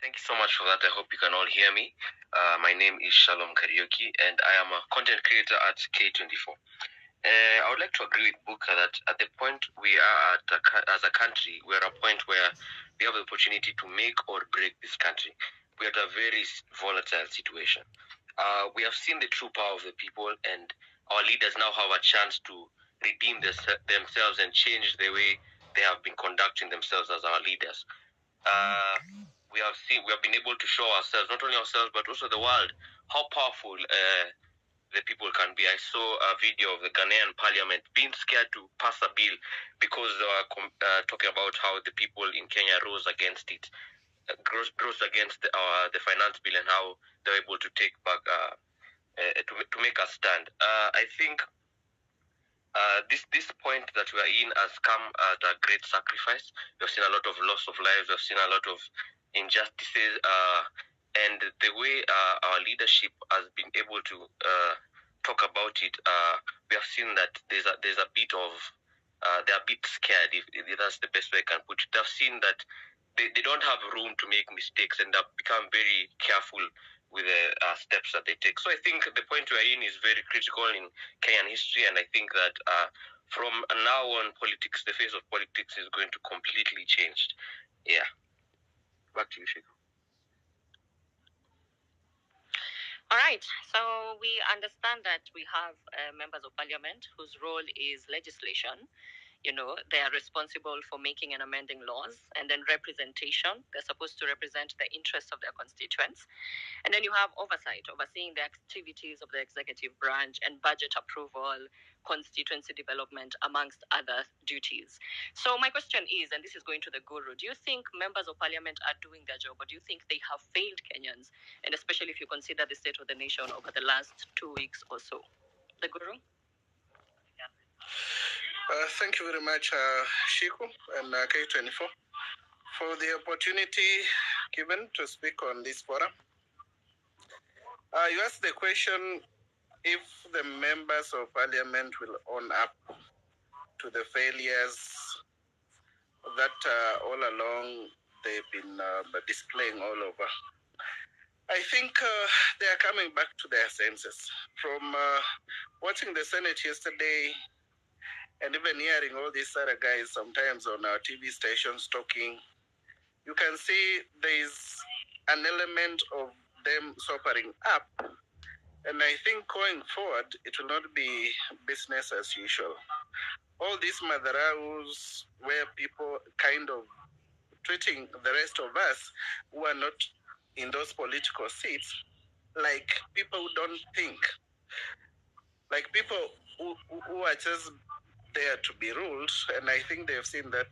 Thank you so much for that. I hope you can all hear me. My name is Shalom Karaoke, and I am a content creator at K24. I would like to agree with Buka that at the point we are at as a country, we're at a point where we have the opportunity to make or break this country. We're at a very volatile situation. We have seen the true power of the people, and our leaders now have a chance to redeem themselves and change the way they have been conducting themselves as our leaders. We have been able to show ourselves, not only ourselves but also the world, how powerful the people can be. I saw a video of the Ghanaian parliament being scared to pass a bill because they were talking about how the people in Kenya rose against it, rose against the finance bill, and how they were able to take back to make a stand. I think this point that we are in has come at a great sacrifice. We've seen a lot of loss of lives. We've seen a lot of injustices, and the way our leadership has been able to talk about it, we have seen that there's a bit of they're a bit scared. If that's the best way I can put it. They've seen that they don't have room to make mistakes, and they've become very careful with the steps that they take. So I think the point we're in is very critical in Kenyan history, and I think that from now on, politics, the face of politics is going to completely change. Yeah. Back to you, Sheikh. All right. So we understand that we have members of parliament whose role is legislation. They are responsible for making and amending laws, and then representation. They're supposed to represent the interests of their constituents. And then you have oversight, overseeing the activities of the executive branch and budget approval, constituency development, amongst other duties. So my question is, and this is going to the guru, do you think members of parliament are doing their job, or do you think they have failed Kenyans? And especially if you consider the state of the nation over the last 2 weeks or so. The guru? Thank you very much, Shiku and K24, for the opportunity given to speak on this forum. You asked the question if the members of parliament will own up to the failures that all along they've been displaying all over. I think they are coming back to their senses. From watching the Senate yesterday, and even hearing all these other guys sometimes on our TV stations talking, you can see there is an element of them sobering up. And I think going forward, it will not be business as usual. All these madaraus where people kind of treating the rest of us who are not in those political seats like people who don't think, like people who are just there to be ruled. And I think they've seen that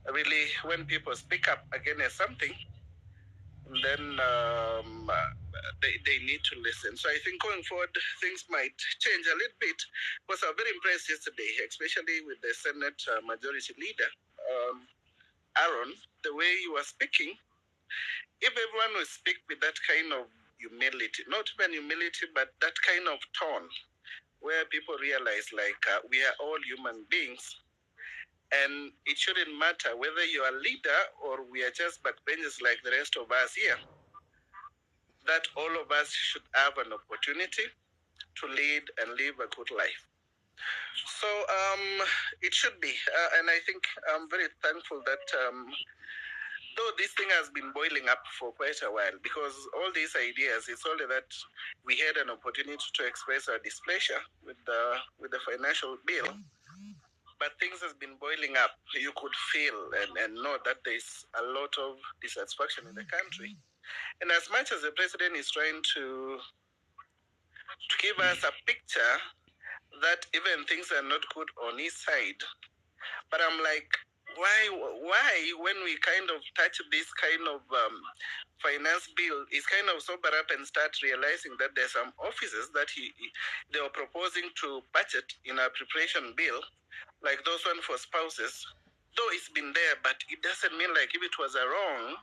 really when people speak up against something, then they need to listen. So I think going forward, things might change a little bit. Because I was very impressed yesterday, especially with the Senate Majority Leader, Aaron, the way he was speaking. If everyone will speak with that kind of humility, not even humility, but that kind of tone, where people realize we are all human beings, and it shouldn't matter whether you're a leader or we are just backbenchers like the rest of us here, that all of us should have an opportunity to lead and live a good life. So it should be, and I think I'm very thankful that though this thing has been boiling up for quite a while, because all these ideas, it's only that we had an opportunity to express our displeasure with the financial bill, but things has been boiling up. You could feel and know that there's a lot of dissatisfaction in the country. And as much as the president is trying to give us a picture that even things are not good on his side, but I'm like, why when we kind of touch this kind of finance bill, is kind of sober up and start realizing that there's some offices that they were proposing to budget in a preparation bill, like those one for spouses, though it's been there, but it doesn't mean like if it was a wrong,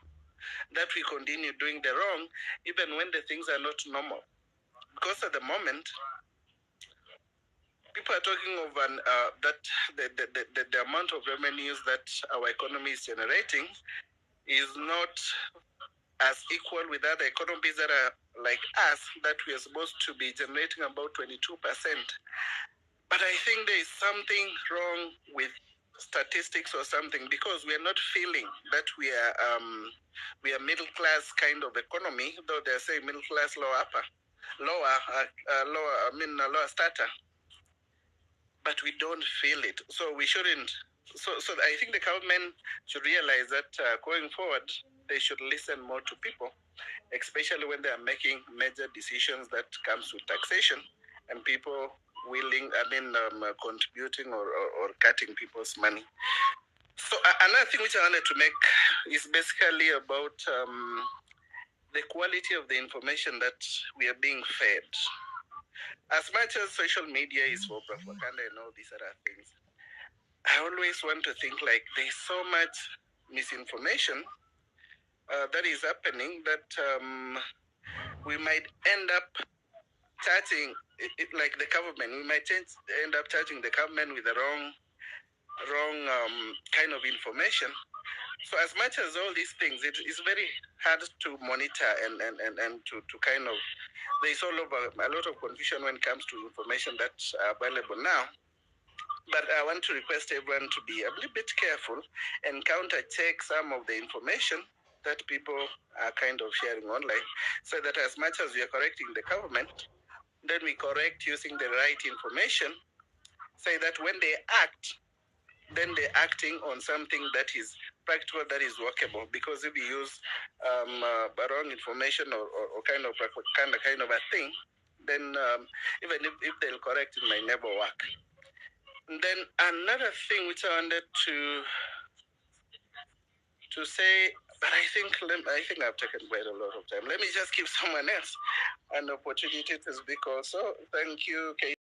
that we continue doing the wrong, even when the things are not normal. Because at the moment, people are talking of that the amount of revenues that our economy is generating is not as equal with other economies that are like us, that we are supposed to be generating about 22%. But I think there is something wrong with statistics or something, because we are not feeling that we are middle class kind of economy, though they say middle class lower upper, lower starter, but we don't feel it. So we shouldn't. So I think the government should realize that going forward, they should listen more to people, especially when they are making major decisions that comes to taxation and people contributing or cutting people's money. So another thing which I wanted to make is basically about the quality of the information that we are being fed. As much as social media is for propaganda and all these other things, I always want to think like there's so much misinformation that is happening that we might end up charging like the government. We might end up charging the government with the wrong kind of information. So as much as all these things, it is very hard to monitor and to kind of, there's all over a lot of confusion when it comes to information that's available now. But I want to request everyone to be a little bit careful and counter check some of the information that people are kind of sharing online, so that as much as we are correcting the government, then we correct using the right information, so that when they act, then they're acting on something that is practical, that is workable. Because if you use wrong information or kind of a thing, then even if they'll correct, it might never work. And then another thing which I wanted to say, but I think I've taken quite a lot of time. Let me just give someone else an opportunity to speak also. Thank you, Kate.